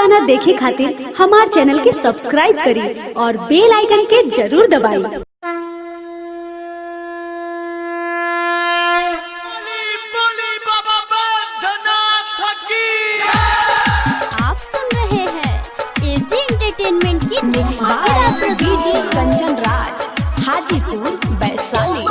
गाना देखे खातिर हमार चैनल के सब्सक्राइब करी और बेल आइकन के जरूर दबाई। आप सुन रहे हैं एजी एंटरटेनमेंट की डीजे कंचन राज, हाजीपुर वैशाली।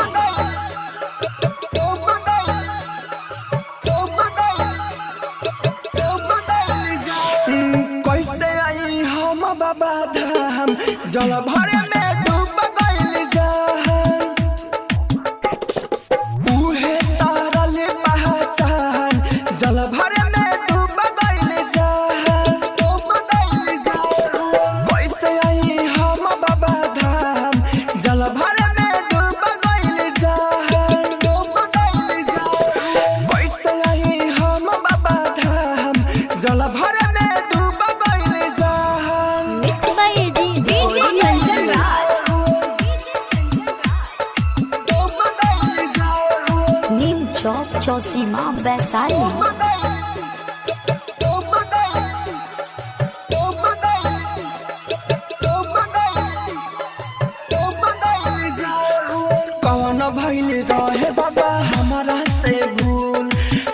कैसे आई हम बाबा धाम, जल भरे में डूब गइल जान, उहे तारल पहचान, जल भरे में डूब गइल जान, कैसे आई हम बाबा धाम, जल भरे में डूब गइल जान, कैसे आई हम बाबा धाम, जल भरे चौक चौसीमा वैशाली। कौन भइल रहे बाबा हमारा से भूल,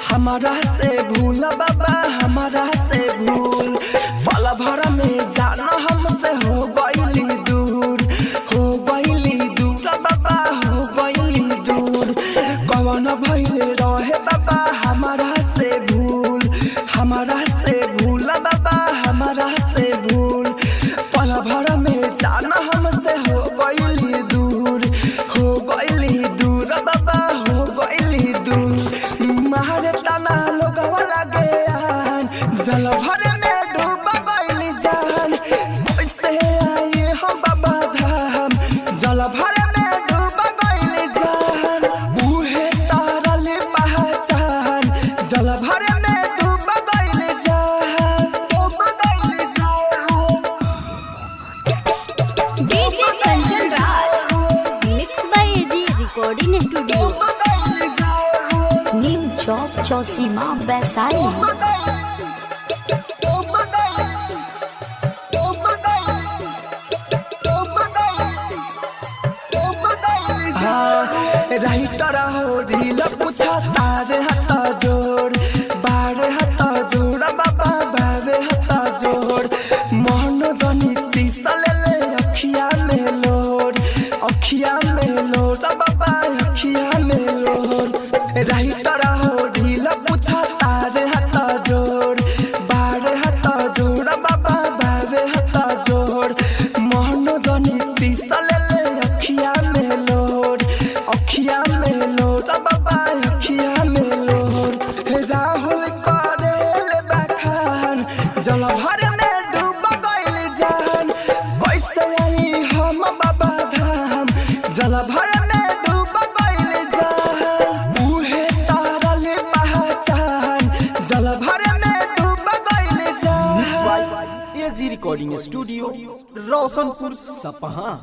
हमारा से भूल बाबा हमारा से भूल, पल भर में जान हमसे हो गइली दूर, हो गइली दूर बाबा हो गइली दूर। कौन भइल रहे बाबा हमारा से भूल, हमारा से भूल बाबा हमारा से भूल, पल भर में जान हमसे हो गइली दूर, हो गइली दूर बाबा हो गइली दूर। मारे तना लोगवा लगे आन, जल भरे में डूब गइली जान, कैसे आई हम बाबा धाम, जल भरे में डूब गइली जान, उहे तारल पहचान, जल भरे में डूब गइली जान, डूब गइली जान। DJ Kanchan Raj, mix by AG recording studio, new Chowk Chausima Vaishali. Writer हो ढील पूछा तारे हाथ जोड़, बारे हाथ जोड़ बाबा बाबे हाथ जोड़, मोहन जनी तीसल ले अखिया में लोड, अखिया में लोड बाबा अखिया में लोड। राइटर हो ढील पूछा तारे हाथ जोड़, बारे हाथ जोड़ बाबा बाबे हाथ जोड़, मोहन जनी तीसल ले अखिया में लोड, अखिया में लोड बाबा अखिया में लोड। राहुल करेल बखान, जल भरे में डूब गइल जान, कैसे आई हम बाबा धाम, जल भरे में डूब गइल जान, उहे तारल पहचान, जल भरे में डूब गइल जान। एजी रिकॉर्डिंग स्टूडियो, रोशनपुर सपहा।